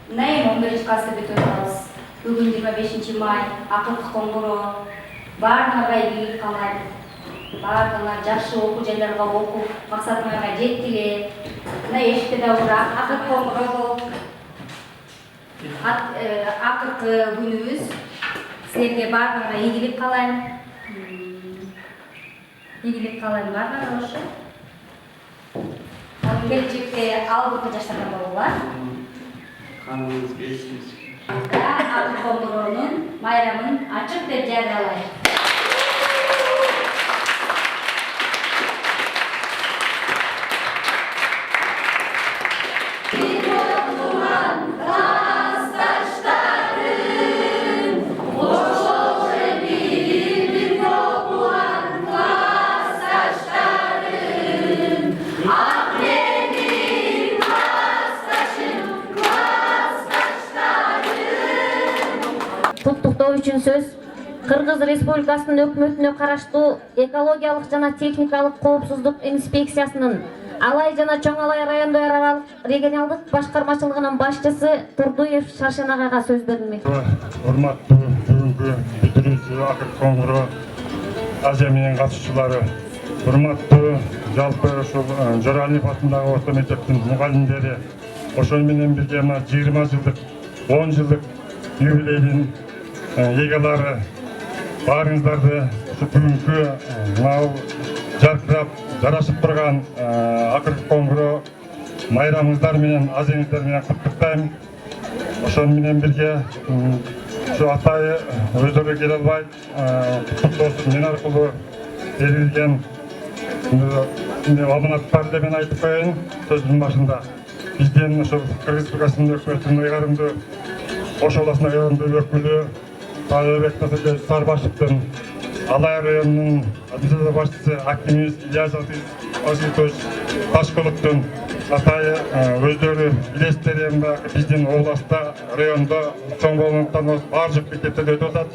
Мына 11-класста бүтүп атабыз. Бүгүн 25 май, акыркы коңгуроо. Баарыңарга ийгилик каалайм. Баарыңар жакшы окуу жайларга окуп, максатыңарга жеткиле. Мына эшикте да акыркы коңгуроо акыркы күнүбүз. Силерге баарыңарга ийгилик каалайм. Ийгилик каалайм баарыңарга ошо. Келечекте алдыңкы жаштардан болгула. Kanalımız geçmiş. Акыркы коңгуроонун майрамын ачык деп жарыялайм. Туктуктоо үчүн сөз Кыргыз Республикасынын өкмөтүнө караштуу экологиялык жана техникалык коопсуздук инспекциясынын Алай жана Чоң Алай райондор аралык регионалдык башкармачылыгынын башчысы Турдуев Шаршен агайга сөз берилмек. Урматтуу бүгүнкү бүтүрүүчү акыркы коңгуроо азия менен катышуучулары, урматтуу жалпы ушул Жоралиев атындагы орто мектептин мугалимдери, ошол менен бирге 20 жылдык, 10 жылдык юбилейдин эгелары, баарыңыздарды бүгүнкү жаркырап жарашып турган акыркы коңгуроо майрамыңыздар менен, азияңыздар менен куттуктайм. Ошол менен бирге ушу атайы өздөрү келе албай куттуктоосун мен аркылуу берилген аманаттарды мен айтып коеюн сөзүмдүн башында. Бизден ошол Кыргыз Республикасынын өкмөтүнүн ыйгарымдуу Ош областынын ыйгарымдуу өкүлү Талабек Сарбашевдин, Алай районунун администрация башчысы Акимиз Ильяс Азитович Ташкуловдун атайы өздөрү билесиздер, биздин областта, райондо чоң болгондуктан баар жок мектептерде өтүп атат.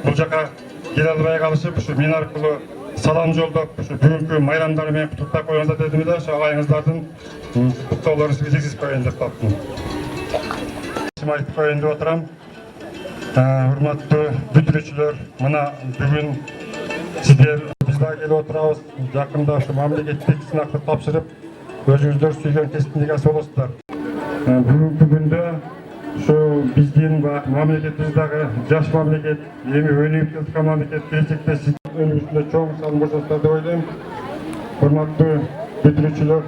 Бул жака келе албай калышып, ушу мен аркылуу салам жолдоп, ушу бүгүнкү майрамдары менен куттуктап коюңуздар дедим эле. Ошо агайыңыздардын куттуктоолорун жеткизип коеюн деп таптым. Айтып коеюн деп отурам. Урматтуу бүтүрүүчүлөр, мына бүгүн сиздер биз дагы келип отурабыз. Жакында ушу мамлекеттик сынакты тапшырып, өзүңүздөр сүйгөн кесиптеги болосуздар. Бүгүнкү күндө ушу биздин мамлекетибиз дагы жаш мамлекет, эми өнүгүп жаткан мамлекет, келечекте өнүгүшүндө чоң салым көрсөтөт деп ойлойм. Урматтуу бүтүрүүчүлөр,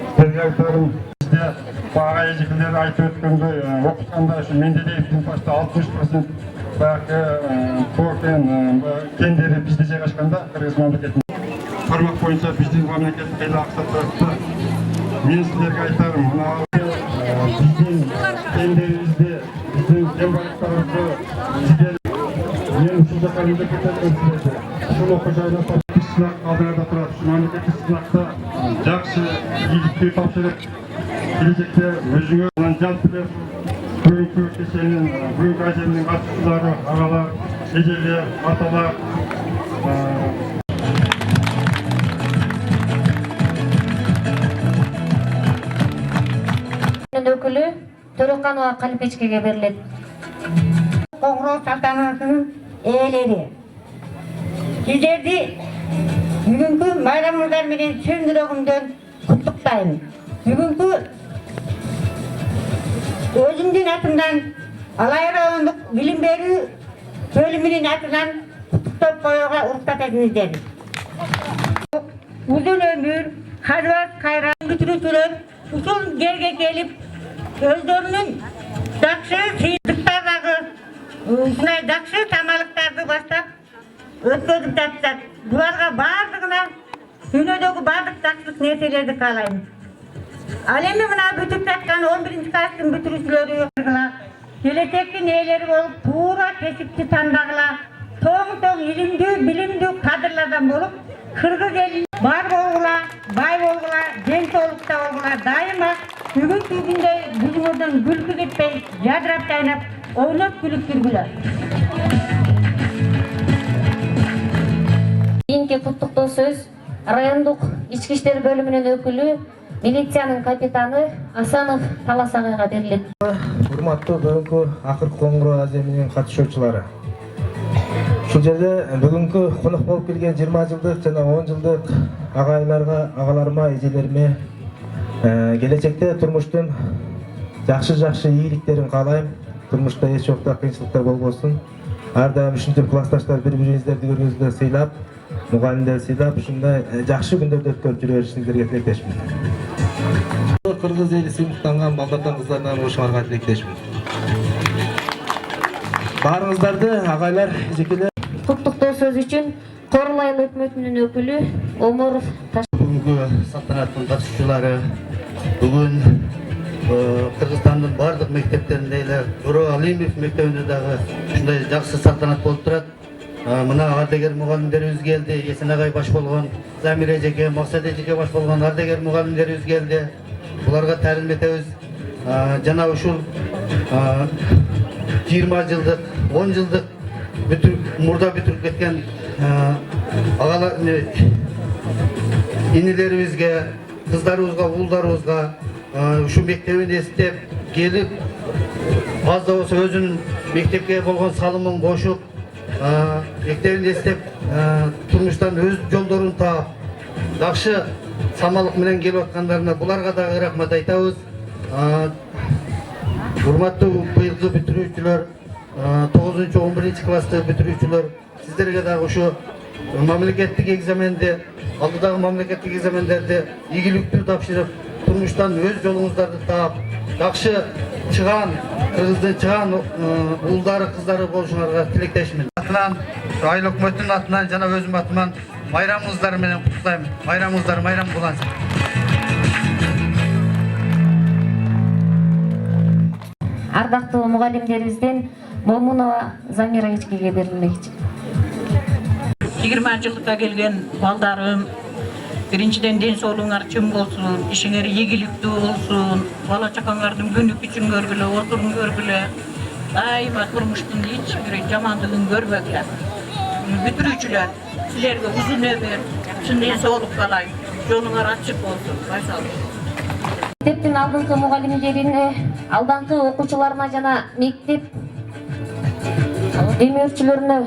сиздерге айтарым, Bağ ejikleri айтып өткөндөй, окутканда ушу Менделеевдин башта 60% баягы токен кендери бизде жайгашканда Кыргыз мамлекетинде. Тармак боюнча биздин мамлекет эле аксап турат. Мен силерге айтарым, мына биздин кендерибизди, биздин кембалыктарыбызды сиздер мен ушул жака мектептерден силерди ушул окуу жайына сынак алдыңарда турат. Ушу мамлекеттик сынакта жакшы ийгиликтүү тапшырып келечекте өзүңөр жалпы бүгүнкү кеченин, бүгүнкү азиянын катышуучулары, агалар, эжелер, аталар өкүлү Төрөканова Калипечкеге берилет. Коңгуроо салтанатынын ээлери, сиздерди бүгүнкү майрамыңыздар менен чын жүрөгүмдөн куттуктайм. Бүгүнкү өзүмдүн атымдан Алай райондук билим берүү бөлүмүнүн атынан куттуктап коюуга уруксат этиңиздер. Узун өмүр, кайрат кайрат бүтүрүүчүлөр ушул жерге келип, өздөрүнүн жакшы сыйдыктардагы ушундай жакшы тамалыктарды баштап өткөзүп жатышат. Буларга баардыгына дүйнөдөгү баардык жакшылык нерселерди каалайм. Ал эми мына бүтүп жаткан 11-класстын бүтүрүүчүлөрү келечектин ээлери болуп, туура кесипти тандагыла, тоң илимдүү, билимдүү кадрлардан болуп, Кыргыз элин бар болгула, бай болгула, ден соолукта болгула, дайыма бүгүнкү күндө жүзүңөрдөн күлкү кетпей, жадырап жайнап, ойноп күлүп жүргүлө. Кийинки куттуктоо сөз райондук ички иштер бөлүмүнүн өкүлү милициянын капитаны Асанов Талас агайга берилет. Урматтуу бүгүнкү акыркы коңгуроо азия менен катышуучулары. Ушул жерде бүгүнкү конок болуп келген 20 жылдык жана 10 жылдык агайларга, агаларыма, эжелериме келечекте турмуштун жакшы ийгиликтерин каалайм. Турмушта эч жокто кыйынчылыктар болбосун. Ар дайым ушинтип классташтар бири-бириңиздерди көргөнүздө сыйлап, мугалимдер сыйлап, ушундай жакшы күндөрдү өткөрүп жүрө беришиңизге тилектешмин. Кыргыз эли сыймыктанган балдардан кыздарынан болушуңарга тилектешмин. Баарыңыздарды агайлар жекеле Куттуктоо сөз үчүн Корул айыл өкмөтүнүн өкүлү Оморов Бүгүнкү салтанаттын катышуучулары бүгүн Кыргызстандын бардык мектептеринде эле Жоро Алимов мектебинде дагы ушундай жакшы салтанат болуп турат. Мына ардагер мугалимдерибиз келди, Эсен агай баш болгон, Замир эжеке, Максат эжеке баш болгон ардагер мугалимдерибиз келди. Буларга таарим этебиз. Жана ушул 20 жылдык, 10 жылдык мурда бүтүрүп кеткен агалар инилерибизге, кыздарыбызга, уулдарыбызга ушул мектебин эстеп келип, аз да болсо өзүнүн мектепке болгон салымын кошуп, мектебин эстеп, турмуштан өз жолдорун таап, жакшы самалык менен келип аткандарына буларга дагы рахмат айтабыз. Урматтуу быйылкы бүтүрүүчүлөр, 9-11 класстагы бүтүрүүчүлөр, сиздерге дагы ушу мамлекеттик экзаменди, алдыдагы мамлекеттик экзамендерди ийгиликтүү тапшырып, турмуштан өз жолуңуздарды таап, жакшы чыган, Кыргыздын чыган уулдары, кыздары болушуңарга тилектешмин. Атынан, айыл өкмөтүнүн атынан жана өзүм атыман майрамыңыздар менен куттуктайм. Майрамыңыздар майрам булансын. ардактуу мугалимдерибизден Момунова Замира эжекеге берилмекчи. 20 жылдыкка келген балдарым, биринчиден ден соолугуңар чың болсун, ишиңер ийгиликтүү болсун, бала чакаңардын күнү күчүн көргүлө, отурун көргүлө, дайыма турмуштун эч бир жамандыгын көрбөгүлө. Бүтүрүүчүлөр, силерге узун өмүр, чын ден соолук каалайм, жолуңар ачык болсун, байсалык. Мектептин алдыңкы мугалимдерине, алдыңкы окуучуларына жана мектеп демөөрчүлөрүнө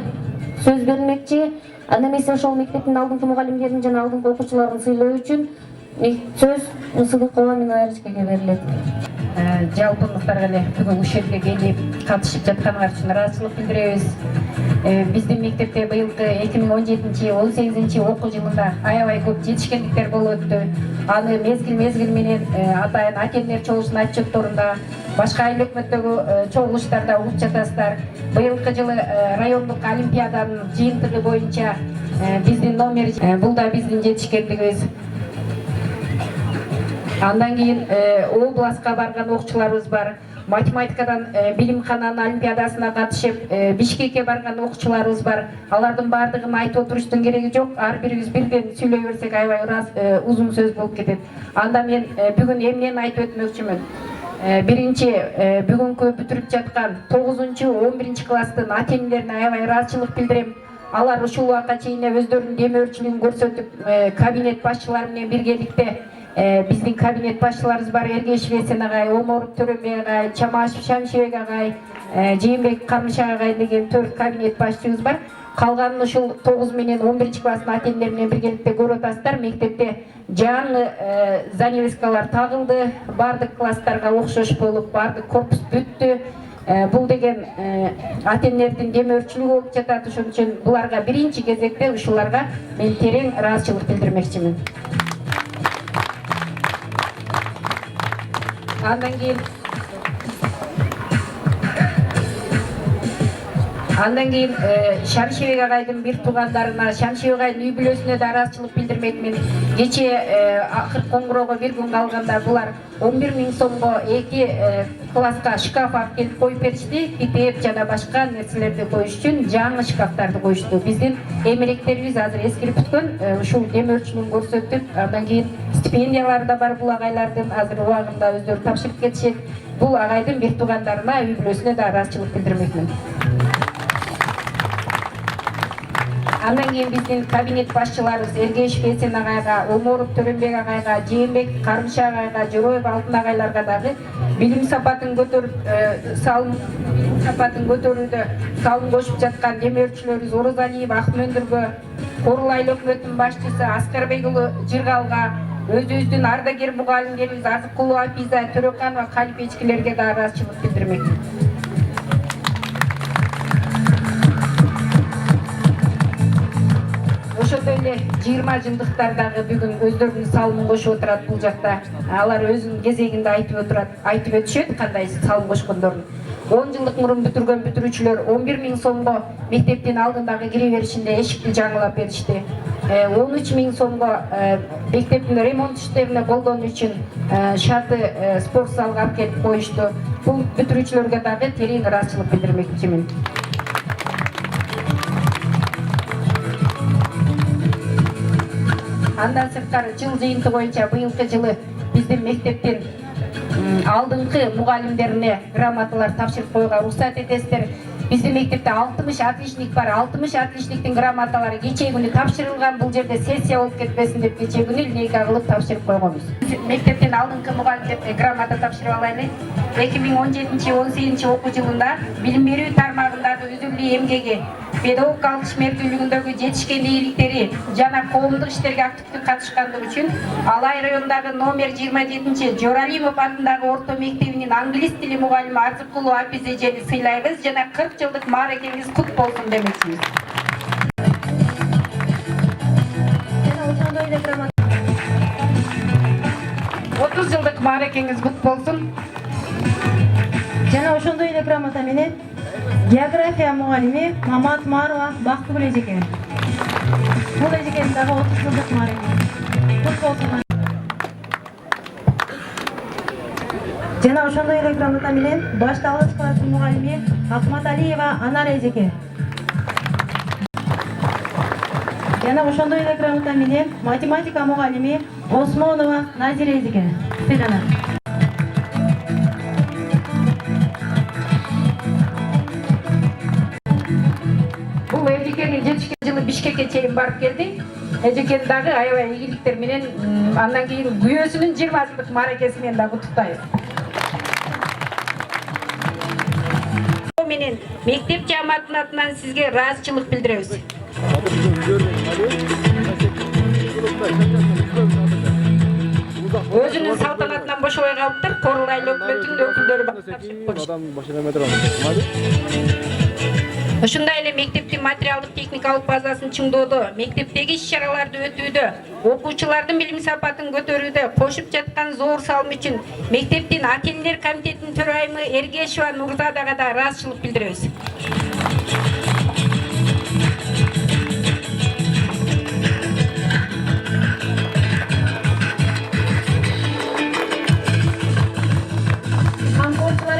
сөз берилмекчи. Аны эмесе ошол мектептин алдыңкы мугалимдерин жана алдыңкы окуучуларын сыйлоо үчүн сөз Мысыдыкова Минайрышкеге берилет. Жалпылыктарга эле бүгүн ушул жерге келип катышып жатканыңар үчүн ыраазычылык билдиребиз. Биздин мектепте быйылкы 2017-18 окуу жылында аябай көп жетишкендиктер болуп өттү. Аны мезгил менен атайын акемдер чогулушунун отчетторунда, башка айыл өкмөттөгү чогулуштарда угуп жатасыздар. Быйылкы жылы райондук олимпиаданын жыйынтыгы боюнча биздин номер, бул да биздин жетишкендигибиз. Андан кийин областка барган окуучуларыбыз бар. Математикадан билимкананын олимпиадасына катышып, Бишкекке барган окуучуларыбыз бар. Алардын бардыгын айтып отуруштун кереги жок. Ар бирибиз бирден сүйлөй берсек аябай узун сөз болуп кетет. Анда мен бүгүн эмнени айтып өтмөкчүмүн. Биринчи, бүгүнкү бүтүрүп жаткан 9-11 класстын ата-энелерине аябай ыраазычылык билдирем. Алар ушул убакка чейин өздөрүнүн демөөрчүлүгүн көрсөтүп, кабинет башчылары менен биргеликте биздин кабинет башчыларыбыз бар. Эргешев Эсен агай, Оморов Төрөмбек агай, Чамашев Шамшибек агай, Жээнбек Кармышак агай деген 4 кабинет башчыбыз бар. Калганын ушул 9 менен 11 класстын ата-энелери менен биргеликте көрүп атасыздар. Мектепте жаңы занавескалар тагылды, бардык класстарга окшош болуп, бардык корпус бүттү. Бул деген ата-энелердин демөөрчүлүгү болуп жатат. Ошон үчүн буларга биринчи кезекте ушуларга мен терең ыраазычылык билдирмекчимин. Андан кийин Шамшибек агайдын бир туугандарына, Шамшибек агайдын үй бүлөсүнө да ыраазычылык билдирмекмин. Кече акыркы коңгуроого бир күн калганда булар 11 000 сомго 2 класска шкаф алып келип коюп беришти. Китеп жана башка нерселерди коюш үчүн жаңы шкафтарды коюшту. Биздин эмеректерибиз азыр эскирип бүткөн, ушул демөөрчүлүгүн көрсөтүп, андан кийин стипендиялары да бар бул агайлардын, азыр убагында өздөрү тапшырып кетишет. Бул агайдын бир туугандарына, үй бүлөсүнө да ыраазычылык билдирмекмин. Андан кейін биздин кабинет башчыларыбыз Эргешев Эсен агайга, Оморов Төрөнбек агайга, Жээнбек Карымшы агайга, Жороев Алтын агайларга дагы билим сапатын көтөрүүдө салым кошуп жаткан демөөрчүлөрүбүз Орозалиев Акмөндүргө, Корул айыл өкмөтүнүн башчысы Аскарбек уулу Жыргалга, өзүбүздүн ардагер мугалимдерибиз Азыкулова Апиза, Төрөканова Калипечкилерге да ыраазычылык билдирмекмин. Ошондой эле 20 жылдыктардагы бүгүн өздөрүнүн салымын кошуп отурат бул жакта. Алар өзүнүн кезегинде айтып өтүшөт кандай салым кошкондорун. 10 жылдык мурун бүтүргөн бүтүрүүчүлөр 11 000 сомго мектептин алдындагы кире беришинде эшикти жаңылап беришти. 13 000 сомго мектептин ремонт иштерине колдонуу үчүн шарты спорт залга алып келип коюшту. Бул бүтүрүүчүлөргө дагы терең ыраазычылык билдирмекчимин. Андан сырткары жыл жыйынты боюнча быйылкы жылы биздин мектептин алдыңкы мугалимдерине грамоталар тапшырып коюуга уруксат этесиздер. Биздин мектепте 60 отличник бар. 60 отличниктин грамоталары кечээ күнү тапшырылган. Бул жерде сессия болуп кетпесин деп кечээ күнү линейка кылып тапшырып койгонбуз. Мектептин алдыңкы мугалимдерине грамота тапшырып алайлы. 2017-18 окуу жылында билим берүү тармагындагы үзүлүү эмгеги, педагогикалык ишмердүүлүгүндөгү жетишкен ийгиликтери жана коомдук иштерге активдүү катышкандыгы үчүн Алай районундагы номер 27 Жоралимов атындагы орто мектебинин англис тили мугалими Арзыкулова Апиз эжени сыйлайбыз жана 40 жылдык мааракеңиз кут болсун демекчибиз. 30 жылдык мааракеңиз кут болсун. Жана ошондой эле грамота менен география мугалими Мамат Марова Бактыгүл эжеке. Бул эжекенин дагы 30 жылдык мааракеси. Кут болсун. Жана ошондой эле грамота менен башталгыч класстын мугалими Акматалиева Анар эжеке. Жана ошондой эле грамота менен математика мугалими Осмонова Назира эжеке. Сыйлана. Бул эжекенин жетишкен жылы Бишкекке чейин барып келди. Эжекен дагы аябай ийгиликтер менен андан кийин күйөөсүнүн 20 жылдык мааракеси менен дагы куттуктайбыз. Менен мектеп жааматынын атынан сизге ыраазычылык билдиребиз. Өзүнүн салтанатынан бошобой калыптыр. Корул айыл өкмөтүнүн өкүлдөрү ушундай эле мектептин материалдык техникалык базасын чыңдоодо, мектептеги иш-чараларды өтүүдө, окуучулардын билим сапатын көтөрүүдө кошуп жаткан зор салым үчүн мектептин ата-энелер комитетинин төрайымы Эргешева Нурзадага да ыраазычылык билдиребиз.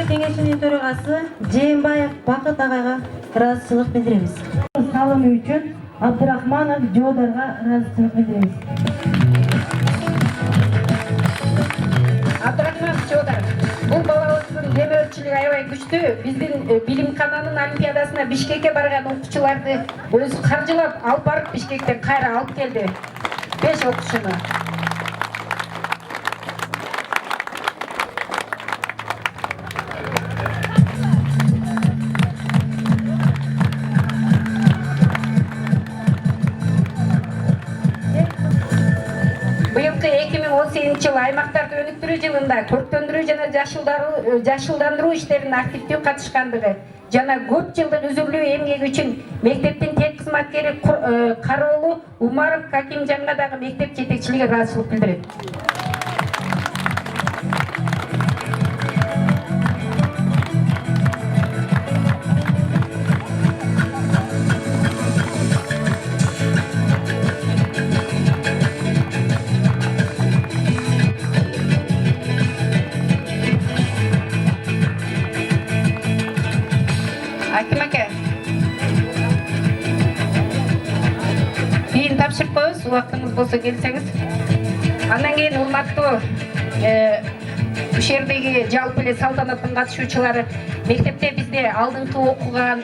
Кеңешинин төрагасы Жээнбаев Бакыт агайга ыраазычылык билдиребиз. Салымы үчүн Абдырахманов Жодарга ыраазычылык билдиребиз. Абдырахманов Жодар, бул балабыздын демөөрчүлүгү аябай күчтүү. Биздин билимкананын олимпиадасына Бишкекке барган окуучуларды өзү каржылап алып барып Бишкектен кайра алып келди. 5 окуучуну. Быйылкы 2018 жылы аймактарды өнүктүрүү жылында көрктөндүрүү жана жашылдандыруу иштерине активдүү катышкандыгы жана көп жылдык үзүлүү эмгеги үчүн мектептин тек кызматкери Кароолу Умаров Какимжанга дагы мектеп жетекчилиги ыраазычылык билдирет. Аким ака, кийин тапшырып коебуз, убактыңыз болсо келсеңиз. Андан кийин урматтуу ушул жердеги жалпы эле салтанаттын катышуучулары, мектепте бизде алдыңкы окуган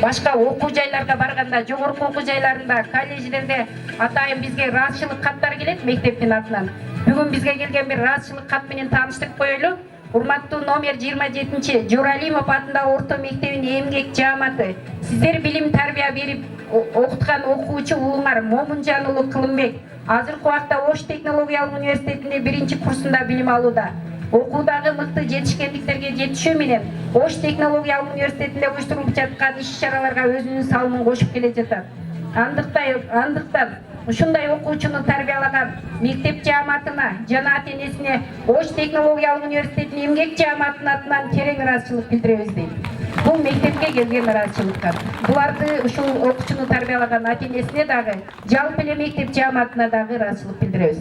башка окуу жайларга барганда, жогорку окуу жайларында, колледждерде атайын бизге ыраазычылык каттар келет мектептин атынан. Бүгүн бизге келген бир ыраазычылык кат менен тааныштырып коелу. Урматтуу номер 27 Жоралимов атындагы орто мектебинин эмгек жааматы. Сиздер билим тарбия берип окуткан окуучу уулуңар Момунжан уулу Кылымбек азыркы убакта Ош технологиялык университетинде 1-курсунда билим алууда. Окуудагы мыкты жетишкендиктерге жетишүү менен Ош технологиялык университетинде уюштурулуп жаткан иш-чараларга өзүнүн салымын кошуп келе жатат. Андыктан ушундай окуучуну тарбиялаган мектеп жааматына жана ата-энесине Ош технологиялык университетинин эмгек жааматынын атынан терең ыраазычылык билдиребиз дейт. Бул мектепке келген ыраазычылыктар. Буларды ушул окуучуну тарбиялаган ата-энесине дагы, жалпы эле мектеп жааматына дагы ыраазычылык билдиребиз.